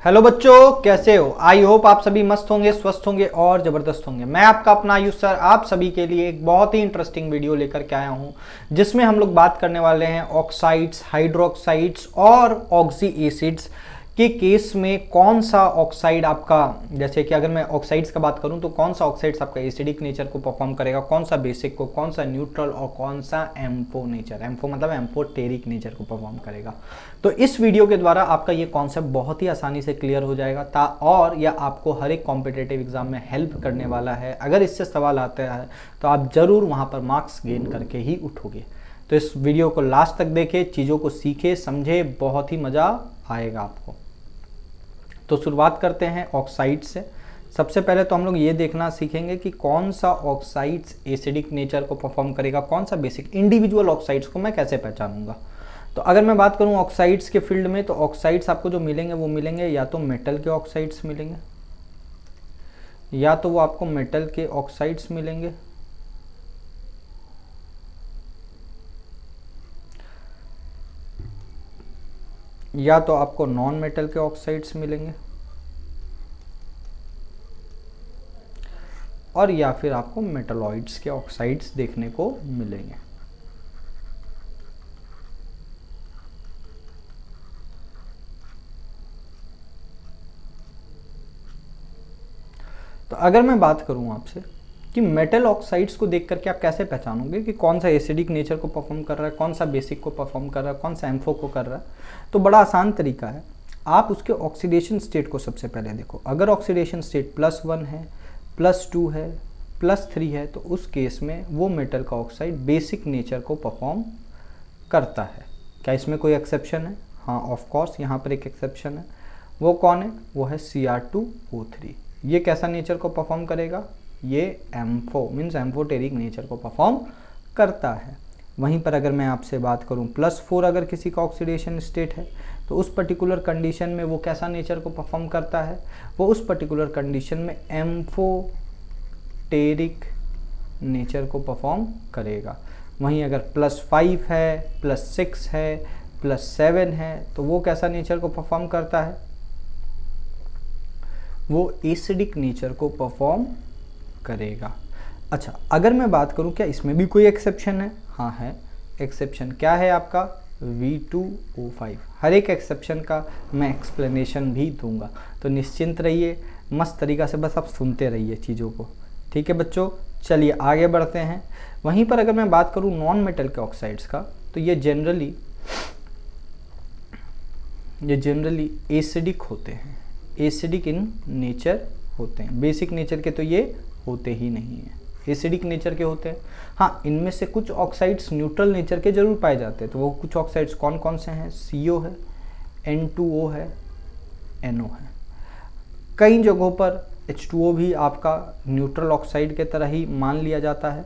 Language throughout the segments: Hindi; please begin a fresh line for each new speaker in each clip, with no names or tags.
हेलो बच्चों, कैसे हो? आई होप आप सभी मस्त होंगे, स्वस्थ होंगे और ज़बरदस्त होंगे। मैं आपका अपना आयुष सर आप सभी के लिए एक बहुत ही इंटरेस्टिंग वीडियो लेकर के आया हूं, जिसमें हम लोग बात करने वाले हैं ऑक्साइड्स, हाइड्रोक्साइड्स और ऑक्सी एसिड्स के केस में कौन सा ऑक्साइड आपका, जैसे कि अगर मैं ऑक्साइड्स का बात करूं तो कौन सा ऑक्साइड्स आपका एसिडिक नेचर को परफॉर्म करेगा, कौन सा बेसिक को, कौन सा न्यूट्रल और कौन सा एम्फो नेचर, एम्फो मतलब एम्फोटेरिक नेचर को परफॉर्म करेगा। तो इस वीडियो के द्वारा आपका ये कॉन्सेप्ट बहुत ही आसानी से क्लियर हो जाएगा और यह आपको हर एक कॉम्पिटेटिव एग्जाम में हेल्प करने वाला है। अगर इससे सवाल आता है तो आप जरूर वहां पर मार्क्स गेन करके ही उठोगे। तो इस वीडियो को लास्ट तक देखें, चीज़ों को सीखे समझे, बहुत ही मज़ा आएगा आपको। तो शुरुआत करते हैं ऑक्साइड से। सबसे पहले तो हम लोग ये देखना सीखेंगे कि कौन सा ऑक्साइड्स एसिडिक नेचर को परफॉर्म करेगा, कौन सा बेसिक। इंडिविजुअल ऑक्साइड्स को मैं कैसे पहचानूंगा? तो अगर मैं बात करूं ऑक्साइड्स के फील्ड में, तो ऑक्साइड्स आपको जो मिलेंगे वो मिलेंगे या तो मेटल के ऑक्साइड्स मिलेंगे, या तो वो आपको मेटल के ऑक्साइड्स मिलेंगे, या तो आपको नॉन मेटल के ऑक्साइड्स मिलेंगे, और या फिर आपको मेटलॉइड्स के ऑक्साइड्स देखने को मिलेंगे। तो अगर मैं बात करूं आपसे कि मेटल ऑक्साइड्स को देख करके आप कैसे पहचानोगे कि कौन सा एसिडिक नेचर को परफॉर्म कर रहा है, कौन सा बेसिक को परफॉर्म कर रहा है, कौन सा एम्फो को कर रहा है, तो बड़ा आसान तरीका है। आप उसके ऑक्सीडेशन स्टेट को सबसे पहले देखो। अगर ऑक्सीडेशन स्टेट +1 है, +2 है, +3 है, तो उस केस में वो मेटल का ऑक्साइड बेसिक नेचर को परफॉर्म करता है। क्या इसमें कोई एक्सेप्शन है? हाँ, ऑफ कोर्स यहाँ पर एक एक्सेप्शन है। वो कौन है? वो है Cr2O3। ये कैसा नेचर को परफॉर्म करेगा? ये एम्फो मीन्स एम्फोटेरिक नेचर को परफॉर्म करता है। वहीं पर अगर मैं आपसे बात करूं +4 अगर किसी का ऑक्सीडेशन स्टेट है, तो उस पर्टिकुलर कंडीशन में वो कैसा नेचर को परफॉर्म करता है? वो उस पर्टिकुलर कंडीशन में एम्फोटेरिक नेचर को परफॉर्म करेगा। वहीं अगर +5 है, +6 है, +7 है, तो वो कैसा नेचर को परफॉर्म करता है? वो एसिडिक नेचर को परफॉर्म करेगा। अच्छा, अगर मैं बात करूं क्या इसमें भी कोई एक्सेप्शन है? हाँ है, एक्सेप्शन क्या है आपका? V2O5। हर एक एक्सेप्शन का मैं एक्सप्लेनेशन भी दूंगा, तो निश्चिंत रहिए, मस्त तरीका से बस आप सुनते रहिए चीज़ों को। ठीक है बच्चों, चलिए आगे बढ़ते हैं। वहीं पर अगर मैं बात करूं नॉन मेटल के ऑक्साइड्स का, तो ये जनरली एसिडिक होते हैं, एसिडिक इन नेचर होते हैं। बेसिक नेचर के तो ये होते ही नहीं हैं, एसिडिक नेचर के होते हैं। हाँ, इनमें से कुछ ऑक्साइड्स न्यूट्रल नेचर के जरूर पाए जाते हैं। तो वो कुछ ऑक्साइड्स कौन कौन से हैं? CO है, N2O है, NO है। कई जगहों पर H2O भी आपका न्यूट्रल ऑक्साइड के तरह ही मान लिया जाता है।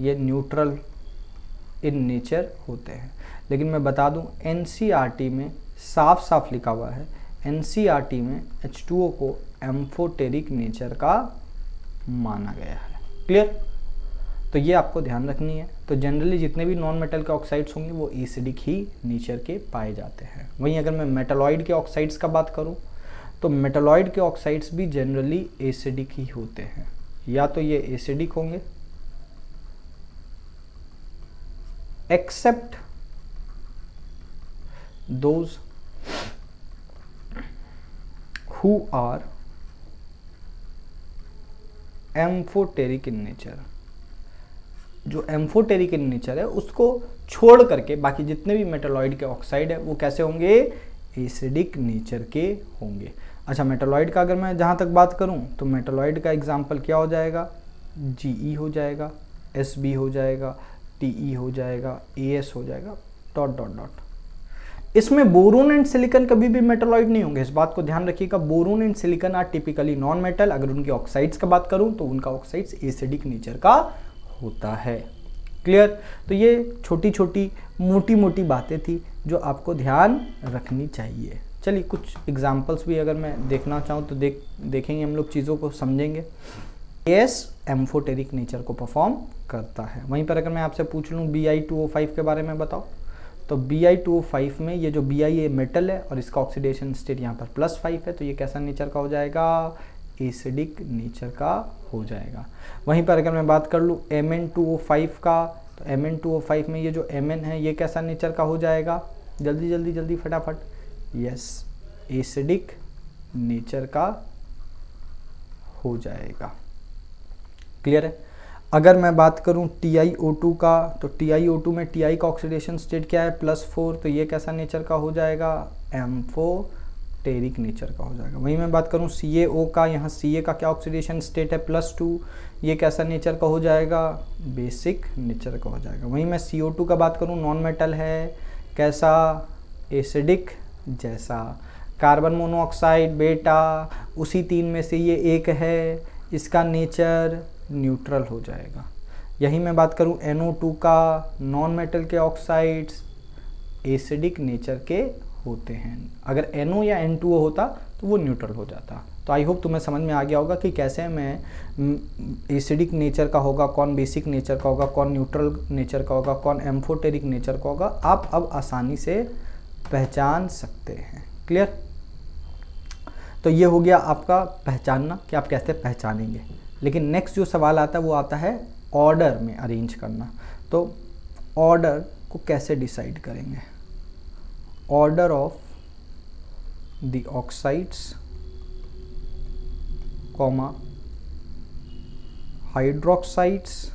ये न्यूट्रल इन नेचर होते हैं। लेकिन मैं बता दूं, NCERT में साफ साफ लिखा हुआ है, NCERT में H2O को एम्फोटेरिक नेचर का माना गया है। क्लियर? तो ये आपको ध्यान रखनी है। तो जनरली जितने भी नॉन मेटल के ऑक्साइड्स होंगे वो एसिडिक ही नेचर के पाए जाते हैं। वहीं अगर मैं मेटलॉइड के ऑक्साइड्स का बात करूं, तो मेटलॉइड के ऑक्साइड्स भी जनरली एसिडिक ही होते हैं। या तो ये एसिडिक होंगे, except those who are amphoteric in nature. जो एम्फोटेरिक इन नेचर है उसको छोड़ करके बाकी जितने भी मेटलॉइड के ऑक्साइड है वो कैसे होंगे? एसिडिक नेचर के होंगे। अच्छा, मेटलॉइड का अगर मैं जहाँ तक बात करूँ, तो मेटलॉइड का एग्जाम्पल क्या हो जाएगा? GE हो जाएगा, SB हो जाएगा, TE हो जाएगा, AS हो जाएगा, ... इसमें बोरोन एंड सिलिकॉन कभी भी मेटलॉइड नहीं होंगे, इस बात को ध्यान रखिएगा। Boron and silicon are typically non metal. अगर उनकी ऑक्साइड्स का बात करूं तो उनका ऑक्साइड्स एसिडिक नेचर का होता है। क्लियर? तो ये छोटी छोटी मोटी मोटी बातें थी जो आपको ध्यान रखनी चाहिए। चलिए कुछ एग्जाम्पल्स भी अगर मैं देखना चाहूँ तो देखेंगे, हम लोग चीज़ों को समझेंगे। एम्फोटेरिक नेचर को परफॉर्म करता है। वहीं पर अगर मैं आपसे पूछ लूँ Bi2O5 के बारे में बताओ, तो Bi2O5 में ये जो Bi ये मेटल है और इसका ऑक्सीडेशन स्टेट यहाँ पर +5 है, तो ये कैसा नेचर का हो जाएगा, एसिडिक नेचर का हो जाएगा। वहीं पर अगर मैं बात कर लूँ Mn2O5 का, तो Mn2O5 में ये जो Mn है ये कैसा नेचर का हो जाएगा, जल्दी जल्दी जल्दी फटाफट, यस, एसिडिक नेचर का हो जाएगा। क्लियर है। अगर मैं बात करूं TiO2 का, तो TiO2 में Ti का ऑक्सीडेशन स्टेट क्या है, +4, तो ये कैसा नेचर का हो जाएगा, एम्फोटेरिक नेचर का हो जाएगा। वहीं मैं बात करूं CaO का, यहाँ Ca का क्या ऑक्सीडेशन स्टेट है, +2, ये कैसा नेचर का हो जाएगा, बेसिक नेचर का हो जाएगा। वहीं मैं CO2 का बात करूं, नॉन मेटल है, कैसा, एसिडिक जैसा। कार्बन मोनोऑक्साइड बेटा, उसी 3 में से ये एक है, इसका नेचर न्यूट्रल हो जाएगा। यही मैं बात करूं NO2 का, नॉन मेटल के ऑक्साइड्स एसिडिक नेचर के होते हैं। अगर NO या N2O होता तो वो न्यूट्रल हो जाता। तो आई होप तुम्हें समझ में आ गया होगा कि कैसे मैं एसिडिक नेचर का होगा, कौन बेसिक नेचर का होगा, कौन न्यूट्रल नेचर का होगा, कौन एम्फोटेरिक नेचर का होगा, आप अब आसानी से पहचान सकते हैं। क्लियर। तो ये हो गया आपका पहचानना कि आप कैसे पहचानेंगे। लेकिन नेक्स्ट जो सवाल आता है वो आता है ऑर्डर में अरेंज करना। तो ऑर्डर को कैसे डिसाइड करेंगे, order of the oxides comma hydroxides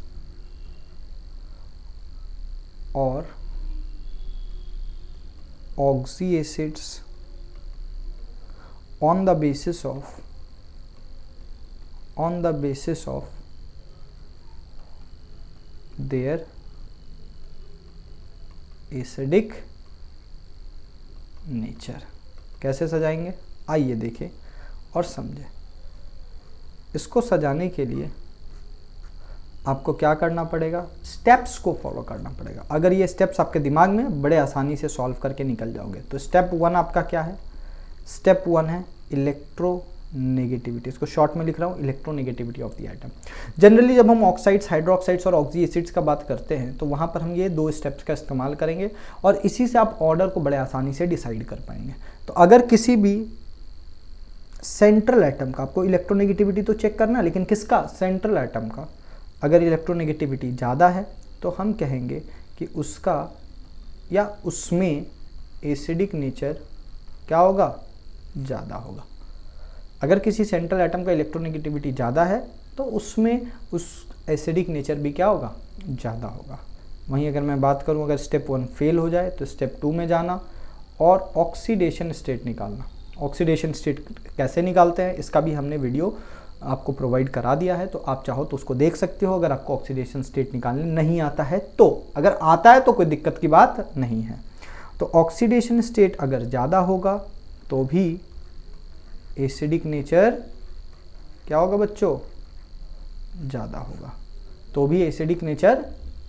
और oxy acids on the basis of their acidic nature। कैसे सजाएंगे, आइए देखें और समझें। इसको सजाने के लिए आपको क्या करना पड़ेगा, स्टेप्स को फॉलो करना पड़ेगा। अगर ये स्टेप्स आपके दिमाग में बड़े आसानी से सॉल्व करके निकल जाओगे। तो स्टेप 1 आपका क्या है, स्टेप 1 है इलेक्ट्रोनेगेटिविटी। इसको शॉर्ट में लिख रहा हूँ, electronegativity of the item. Generally जब हम ऑक्साइड्स, हाइड्रोक्साइड्स और ऑक्सी एसिड्स का बात करते हैं तो वहाँ पर हम ये 2 स्टेप्स का इस्तेमाल करेंगे और इसी से आप ऑर्डर को बड़े आसानी से डिसाइड कर पाएंगे। तो अगर किसी भी सेंट्रल एटम का, आपको इलेक्ट्रोनेगेटिविटी तो चेक करना है, लेकिन किसका, सेंट्रल एटम का, अगर इलेक्ट्रोनेगेटिविटी ज़्यादा है तो हम कहेंगे कि उसका या उसमें एसिडिक नेचर क्या होगा, ज़्यादा होगा। अगर किसी सेंट्रल एटम का इलेक्ट्रोनेगेटिविटी ज़्यादा है तो उसमें उस एसिडिक नेचर भी क्या होगा, ज़्यादा होगा। वहीं अगर मैं बात करूं, अगर स्टेप 1 फेल हो जाए तो स्टेप 2 में जाना और ऑक्सीडेशन स्टेट निकालना। ऑक्सीडेशन स्टेट कैसे निकालते हैं इसका भी हमने वीडियो आपको प्रोवाइड करा दिया है, तो आप चाहो तो उसको देख सकते हो अगर आपको ऑक्सीडेशन स्टेट निकालने नहीं आता है तो। अगर आता है तो कोई दिक्कत की बात नहीं है। तो ऑक्सीडेशन स्टेट अगर ज़्यादा होगा तो भी एसिडिक नेचर क्या होगा बच्चों, ज़्यादा होगा। तो भी एसिडिक नेचर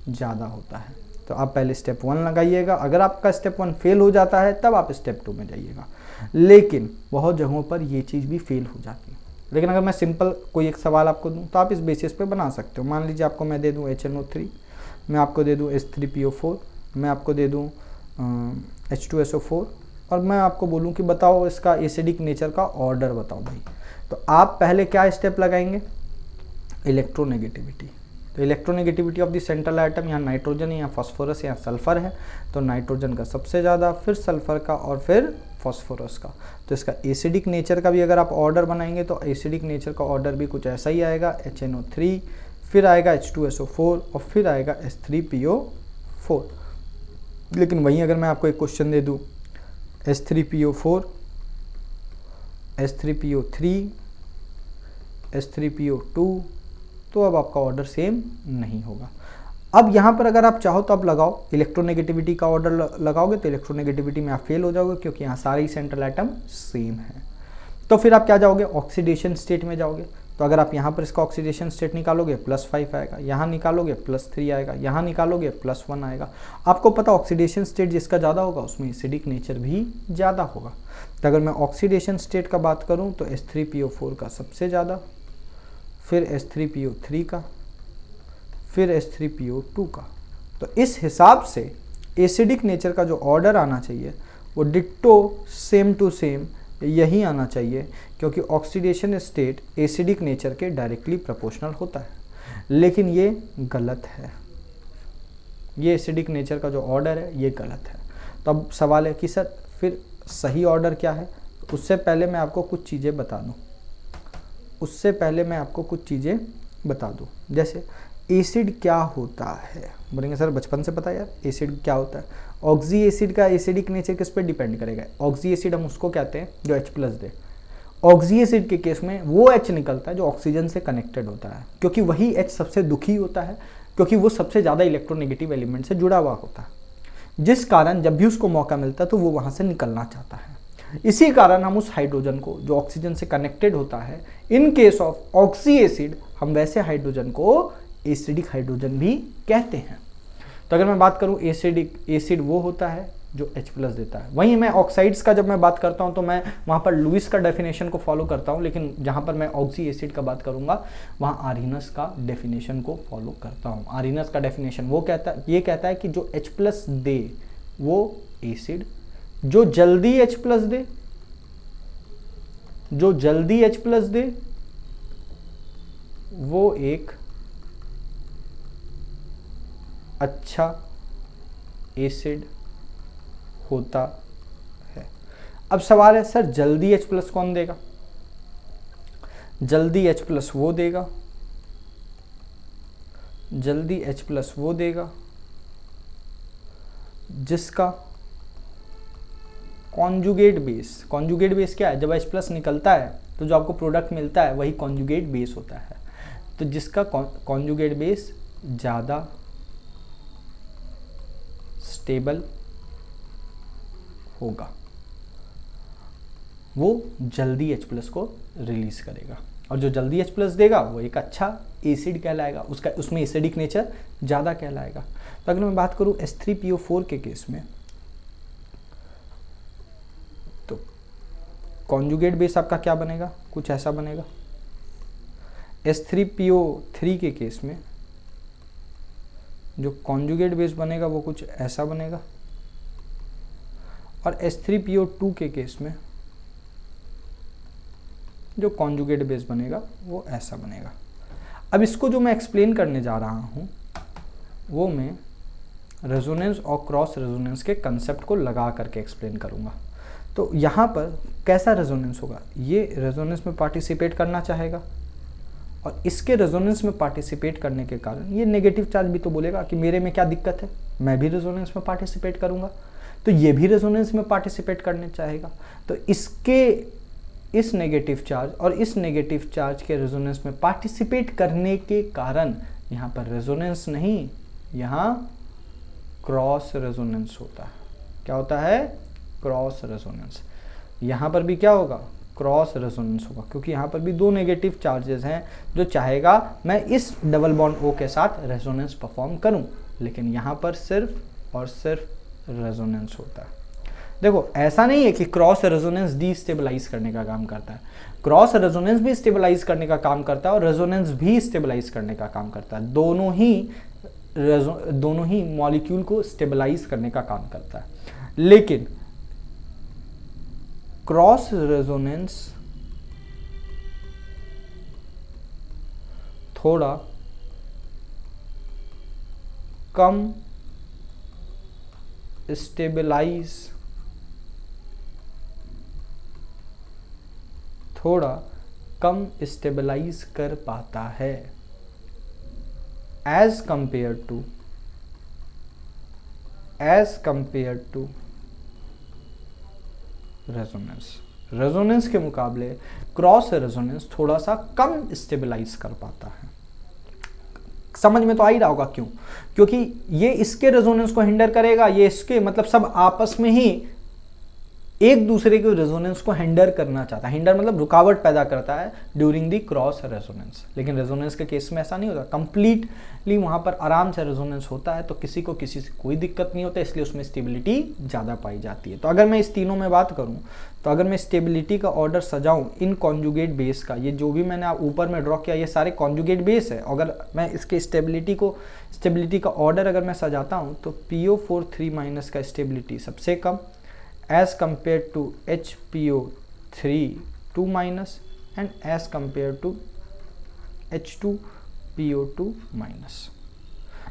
ज़्यादा होता है। तो आप पहले स्टेप 1 लगाइएगा। अगर आपका स्टेप 1 फेल हो जाता है तब आप स्टेप 2 में जाइएगा। लेकिन बहुत जगहों पर ये चीज़ भी फेल हो जाती है। लेकिन अगर मैं सिंपल कोई एक सवाल आपको दूं तो आप इस बेसिस पे बना सकते हो। मान लीजिए आपको मैं दे दूं HNO3, मैं आपको दे दूं H3PO4, मैं आपको दे दूं H2SO4 और मैं आपको बोलूं कि बताओ इसका एसिडिक नेचर का ऑर्डर बताओ भाई। तो आप पहले क्या स्टेप लगाएंगे, इलेक्ट्रोनेगेटिविटी। तो electronegativity of the central item, यहाँ नाइट्रोजन है, यहाँ फास्फोरस, यहाँ सल्फर है, तो नाइट्रोजन का सबसे ज़्यादा, फिर सल्फर का और फिर फास्फोरस का। तो इसका एसिडिक नेचर का भी अगर आप ऑर्डर बनाएंगे तो एसिडिक नेचर का ऑर्डर भी कुछ ऐसा ही आएगा, HNO3, फिर आएगा H2SO4 और फिर आएगा H3PO4। लेकिन वहीं अगर मैं आपको एक क्वेश्चन दे दूँ H3PO4, H3PO3, H3PO2, तो अब आपका ऑर्डर सेम नहीं होगा। अब यहाँ पर अगर आप चाहो तो आप लगाओ इलेक्ट्रोनेगेटिविटी का ऑर्डर लगाओगे तो इलेक्ट्रोनेगेटिविटी में आप फेल हो जाओगे क्योंकि यहाँ सारे ही सेंट्रल एटम सेम है। तो फिर आप क्या जाओगे, ऑक्सीडेशन स्टेट में जाओगे। तो अगर आप यहाँ पर इसका ऑक्सीडेशन स्टेट निकालोगे +5 आएगा, यहाँ निकालोगे +3 आएगा, यहाँ निकालोगे +1 आएगा। आपको पता ऑक्सीडेशन स्टेट जिसका ज़्यादा होगा उसमें एसिडिक नेचर भी ज़्यादा होगा। तो अगर मैं ऑक्सीडेशन स्टेट का बात करूँ तो H3PO4 का सबसे ज़्यादा, फिर H3PO3 का, फिर H3PO2 का। तो इस हिसाब से एसिडिक नेचर का जो ऑर्डर आना चाहिए वो डिट्टो सेम टू सेम यही आना चाहिए, क्योंकि ऑक्सीडेशन स्टेट एसिडिक नेचर के डायरेक्टली प्रोपोर्शनल होता है, लेकिन ये गलत है। ये एसिडिक नेचर का जो ऑर्डर है ये गलत है। तो अब सवाल है कि सर फिर सही ऑर्डर क्या है? उससे पहले मैं आपको कुछ चीज़ें बता दूं, जैसे एसिड क्या होता है। बोलेंगे सर बचपन से पता है यार एसिड क्या होता है। ऑक्सी एसिड का एसिडिक नेचर किस पे डिपेंड करेगा? ऑक्सी एसिड हम उसको कहते हैं जो H+ दे। ऑक्सी एसिड के केस में वो H निकलता है जो ऑक्सीजन से कनेक्टेड होता है, क्योंकि वही H सबसे दुखी होता है, क्योंकि वो सबसे ज़्यादा इलेक्ट्रोनेगेटिव एलिमेंट से जुड़ा हुआ होता है, जिस कारण जब भी उसको मौका मिलता है तो वो वहाँ से निकलना चाहता है। इसी कारण हम उस हाइड्रोजन को जो ऑक्सीजन से कनेक्टेड होता है, in case of oxy acid हम वैसे हाइड्रोजन को एसिडिक हाइड्रोजन भी कहते हैं। तो अगर मैं बात करूं एसिड वो होता है जो H+ देता है। वहीं मैं ऑक्साइड्स का जब मैं बात करता हूं तो मैं वहां पर लुईस का डेफिनेशन को फॉलो करता हूं, लेकिन जहां पर मैं ऑक्सी एसिड का बात करूंगा वहां आरिनस का डेफिनेशन को फॉलो करता हूं। आरिनस का डेफिनेशन ये कहता है कि जो H+ दे वो एसिड, जो जल्दी H+ दे वो एक अच्छा एसिड होता है। अब सवाल है सर जल्दी H+ कौन देगा? जल्दी H+ वो देगा जिसका कॉन्जुगेट बेस क्या है? जब H+ निकलता है तो जो आपको प्रोडक्ट मिलता है वही कॉन्जुगेट बेस होता है। तो जिसका कॉन्जुगेट बेस ज़्यादा स्टेबल होगा वो जल्दी H+ को रिलीज करेगा, और जो जल्दी H+ देगा वो एक अच्छा एसिड कहलाएगा, उसमें एसिडिक नेचर ज़्यादा कहलाएगा। तो अगर मैं बात करूं H3PO4 के केस में, तो कॉन्जुगेट बेस आपका क्या बनेगा? कुछ ऐसा बनेगा। H3PO3 के केस में जो कॉन्जुगेट बेस बनेगा वो कुछ ऐसा बनेगा, और H3PO2 के केस में जो कॉन्जुगेट बेस बनेगा वो ऐसा बनेगा। अब इसको जो मैं एक्सप्लेन करने जा रहा हूँ वो मैं रेजोनेंस और क्रॉस रेजोनेंस के कंसेप्ट को लगा करके एक्सप्लेन करूँगा। तो यहाँ पर कैसा रेजोनेंस होगा? ये रेजोनेंस में पार्टिसिपेट करना चाहेगा, और इसके रेजोनेंस में पार्टिसिपेट करने के कारण ये नेगेटिव चार्ज भी तो बोलेगा कि मेरे में क्या दिक्कत है, मैं भी रेजोनेंस में पार्टिसिपेट करूँगा। तो ये भी रेजोनेंस में पार्टिसिपेट करने चाहेगा। तो इस नेगेटिव चार्ज और इस नेगेटिव चार्ज के रेजोनेंस में पार्टिसिपेट करने के कारण यहाँ पर रेजोनेंस नहीं, यहाँ क्रॉस रेजोनेंस होता है। क्या होता है? Cross resonance. यहाँ पर भी क्या होगा? क्रॉस रेजोनेंस होगा, क्योंकि यहाँ पर भी दो नेगेटिव चार्जेस हैं जो चाहेगा मैं इस डबल बॉन्ड O के साथ रेजोनेंस परफॉर्म करूँ, लेकिन यहाँ पर सिर्फ और सिर्फ रेजोनेंस होता है। देखो ऐसा नहीं है कि क्रॉस रेजोनेंस डिस्टेबलाइज करने का काम करता है, क्रॉस रेजोनेंस भी स्टेबलाइज करने का काम करता है और रेजोनेंस भी स्टेबलाइज करने का काम करता है। दोनों ही मॉलिक्यूल को स्टेबलाइज करने का काम करता है, लेकिन क्रॉस रेजोनेंस थोड़ा कम स्टेबलाइज कर पाता है एज कंपेयर टू रेजोनेंस के मुकाबले क्रॉस रेजोनेंस थोड़ा सा कम स्टेबलाइज कर पाता है। समझ में तो आ ही रहा होगा क्यों? क्योंकि ये इसके रेजोनेंस को हिंडर करेगा, ये इसके, मतलब सब आपस में ही एक दूसरे के रेजोनेंस को हिंडर करना चाहता है। हिंडर मतलब रुकावट पैदा करता है ड्यूरिंग दी क्रॉस रेजोनेंस। लेकिन रेजोनेंस के केस में ऐसा नहीं होता, कंप्लीटली वहाँ पर आराम से रेजोनेंस होता है, तो किसी को किसी से कोई दिक्कत नहीं होता, इसलिए उसमें स्टेबिलिटी ज़्यादा पाई जाती है। तो अगर मैं इस तीनों में बात करूँ, तो अगर मैं स्टेबिलिटी का ऑर्डर सजाऊँ इन कॉन्जुगेट बेस का, ये जो भी मैंने ऊपर में ड्रॉ किया ये सारे कॉन्जुगेट बेस है, अगर मैं इसके स्टेबिलिटी का ऑर्डर अगर मैं सजाता हूँ, तो PO4 3- का स्टेबिलिटी सबसे कम as compared to HPO3 2- and as compared to H2PO2-।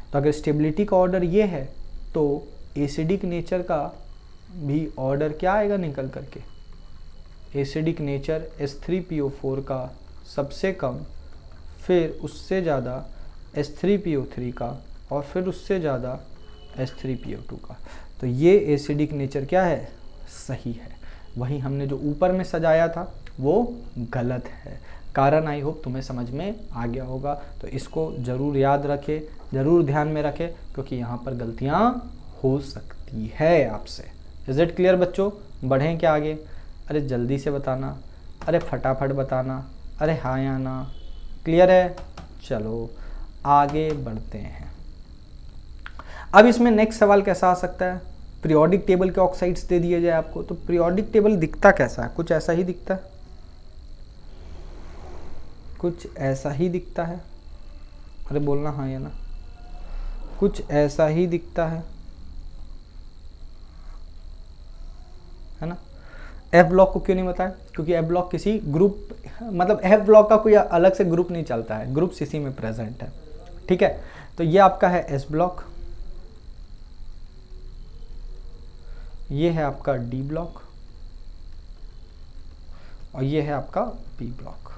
तो अगर स्टेबिलिटी का ऑर्डर ये है, तो एसिडिक नेचर का भी ऑर्डर क्या आएगा निकल करके, एसिडिक नेचर H3PO4 का सबसे कम, फिर उससे ज़्यादा H3PO3 का, और फिर उससे ज़्यादा H3PO2 का। तो ये एसिडिक नेचर क्या है, सही है। वही हमने जो ऊपर में सजाया था वो गलत है। कारण आई होप तुम्हें समझ में आ गया होगा, तो इसको ज़रूर याद रखे, ज़रूर ध्यान में रखे, क्योंकि यहाँ पर गलतियाँ हो सकती है आपसे। इज इट क्लियर बच्चों? बढ़ें क्या आगे? अरे जल्दी से बताना, अरे फटाफट बताना, अरे हाँ या ना। क्लियर है? चलो आगे बढ़ते हैं। अब इसमें नेक्स्ट सवाल कैसा आ सकता है, पीरियोडिक टेबल के ऑक्साइड्स दे दिए जाए आपको, तो पीरियोडिक टेबल दिखता कैसा है? कुछ ऐसा ही दिखता है, कुछ ऐसा ही दिखता है। अरे बोलना हाँ या ना। कुछ ऐसा ही दिखता है ना। एफ ब्लॉक को क्यों नहीं बताया? क्योंकि एफ ब्लॉक किसी ग्रुप, मतलब एफ ब्लॉक का कोई अलग से ग्रुप नहीं चलता है, ग्रुप इसी में प्रेजेंट है। ठीक है, तो ये आपका है एस ब्लॉक, ये है आपका डी ब्लॉक, और ये है आपका पी ब्लॉक।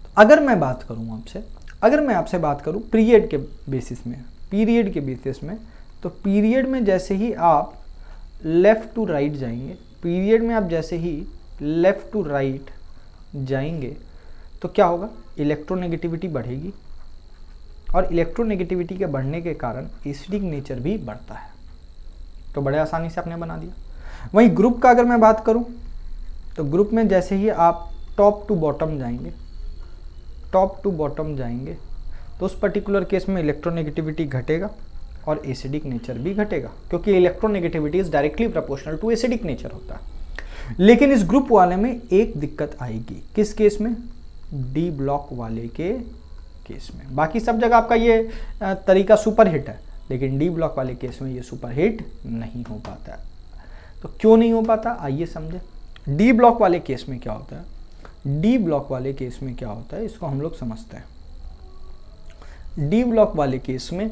तो अगर मैं बात करूं आपसे, अगर मैं आपसे बात करूं पीरियड के बेसिस में, पीरियड के बेसिस में, तो पीरियड में जैसे ही आप लेफ्ट टू राइट जाएंगे, पीरियड में आप जैसे ही लेफ्ट टू राइट जाएंगे, तो क्या होगा, इलेक्ट्रोनेगेटिविटी बढ़ेगी, और इलेक्ट्रोनेगेटिविटी के बढ़ने के कारण एसिडिक नेचर भी बढ़ता है। तो बड़े आसानी से आपने बना दिया। वहीं ग्रुप का अगर मैं बात करूं, तो ग्रुप में जैसे ही आप टॉप टू बॉटम जाएंगे, टॉप टू बॉटम जाएंगे, तो उस पर्टिकुलर केस में इलेक्ट्रोनेगेटिविटी घटेगा और एसिडिक नेचर भी घटेगा, क्योंकि electronegativity is directly proportional to acidic nature होता है। लेकिन इस ग्रुप वाले में एक दिक्कत आएगी, किस केस में? डी ब्लॉक वाले के केस में। बाकी सब जगह आपका ये तरीका सुपर हिट है, लेकिन डी ब्लॉक वाले केस में ये सुपर हिट नहीं हो पाता है। तो क्यों नहीं हो पाता, आइए समझे। डी ब्लॉक वाले केस में क्या होता है, डी ब्लॉक वाले केस में क्या होता है, इसको हम लोग समझते हैं। डी ब्लॉक वाले केस में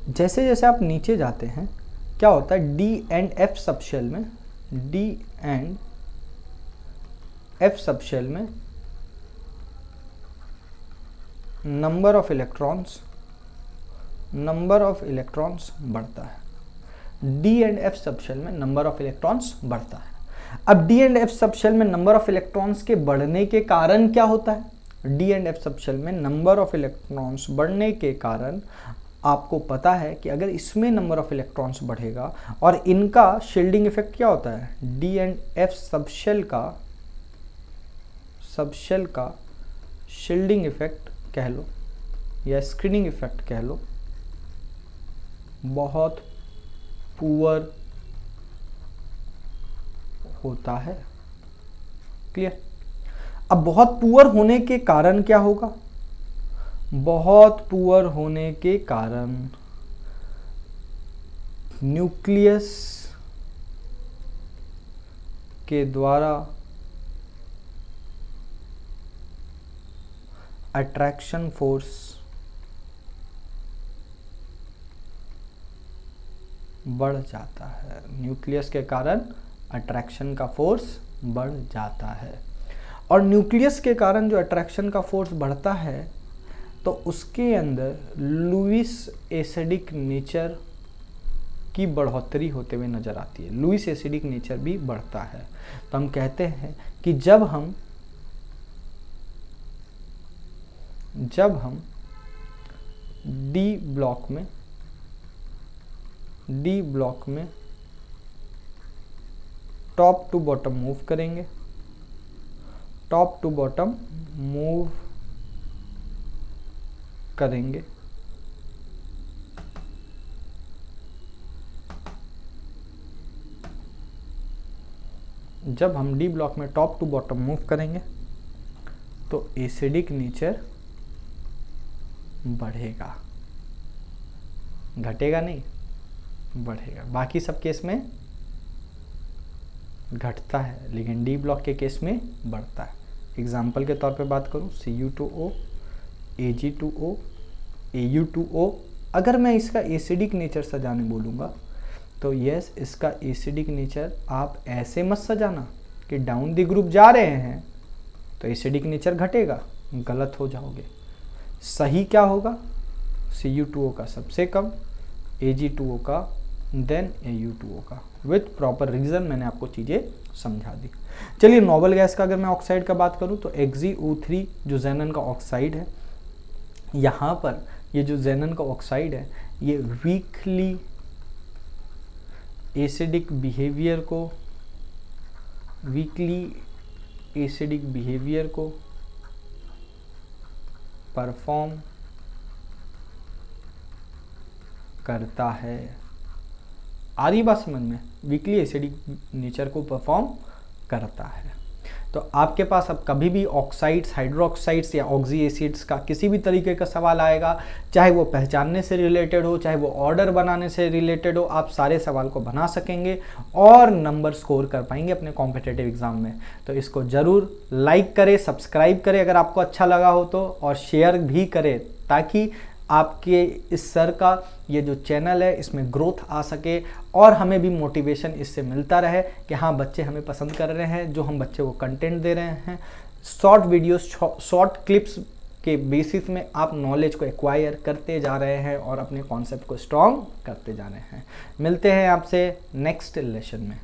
जैसे जैसे आप नीचे जाते हैं, क्या होता है, डी एंड एफ सबशेल में, डी एंड एफ सबशेल में नंबर ऑफ इलेक्ट्रॉन्स बढ़ता है। डी एंड एफ सबशेल में नंबर ऑफ इलेक्ट्रॉन्स बढ़ता है। अब डी एंड एफ सबशेल में नंबर ऑफ इलेक्ट्रॉन्स के बढ़ने के कारण क्या होता है, डी एंड एफ सबशेल में नंबर ऑफ इलेक्ट्रॉन्स बढ़ने के कारण आपको पता है कि अगर इसमें नंबर ऑफ इलेक्ट्रॉन्स बढ़ेगा और इनका शील्डिंग इफेक्ट क्या होता है, डी एंड एफ सबशेल का शील्डिंग इफेक्ट कह लो या स्क्रीनिंग इफेक्ट कह लो, बहुत पुअर होता है। क्लियर? अब बहुत पुअर होने के कारण क्या होगा, बहुत पुअर होने के कारण न्यूक्लियस के द्वारा अट्रैक्शन फोर्स बढ़ जाता है। न्यूक्लियस के कारण अट्रैक्शन का फोर्स बढ़ जाता है, और न्यूक्लियस के कारण जो अट्रैक्शन का फोर्स बढ़ता है, तो उसके अंदर लुईस एसिडिक नेचर की बढ़ोतरी होते हुए नजर आती है। लुईस एसिडिक नेचर भी बढ़ता है। तो हम कहते हैं कि जब हम डी ब्लॉक में टॉप टू बॉटम मूव करेंगे, टॉप टू बॉटम मूव करेंगे, जब हम डी ब्लॉक में टॉप टू बॉटम मूव करेंगे तो एसिडिक नेचर बढ़ेगा, घटेगा नहीं, बढ़ेगा। बाकी सब केस में घटता है, लेकिन डी ब्लॉक के केस में बढ़ता है। एग्जाम्पल के तौर पे बात करूं, Cu2O, Ag2O, Au2O। अगर मैं इसका एसिडिक नेचर सजाने बोलूँगा तो यस, इसका एसिडिक नेचर आप ऐसे मत सजाना कि डाउन द ग्रुप जा रहे हैं तो एसिडिक नेचर घटेगा, गलत हो जाओगे। सही क्या होगा, Cu2O का सबसे कम, Ag2O का, देन Au2O का। विथ प्रॉपर रीज़न मैंने आपको चीज़ें समझा दी। चलिए नोबल गैस का अगर मैं ऑक्साइड का बात करूं तो XeO3 जो ज़ेनन का ऑक्साइड है, यहाँ पर ये जो ज़ेनन का ऑक्साइड है ये वीकली एसिडिक बिहेवियर को परफॉर्म करता है। आ रही बात समझ में, वीकली एसिडिक नेचर को परफॉर्म करता है। तो आपके पास अब कभी भी ऑक्साइड्स, हाइड्रोक्साइड्स या ऑक्सी एसिड्स का किसी भी तरीके का सवाल आएगा, चाहे वो पहचानने से रिलेटेड हो, चाहे वो ऑर्डर बनाने से रिलेटेड हो, आप सारे सवाल को बना सकेंगे और नंबर स्कोर कर पाएंगे अपने कॉम्पिटिटिव एग्जाम में। तो इसको ज़रूर लाइक करें, सब्सक्राइब करें अगर आपको अच्छा लगा हो तो, और शेयर भी करें ताकि आपके इस सर का ये जो चैनल है इसमें ग्रोथ आ सके और हमें भी मोटिवेशन इससे मिलता रहे कि हाँ बच्चे हमें पसंद कर रहे हैं, जो हम बच्चे को कंटेंट दे रहे हैं। शॉर्ट वीडियोस, शॉर्ट क्लिप्स के बेसिस में आप नॉलेज को एक्वायर करते जा रहे हैं और अपने कॉन्सेप्ट को स्ट्रॉन्ग करते जा रहे हैं। मिलते हैं आपसे नेक्स्ट लेसन में।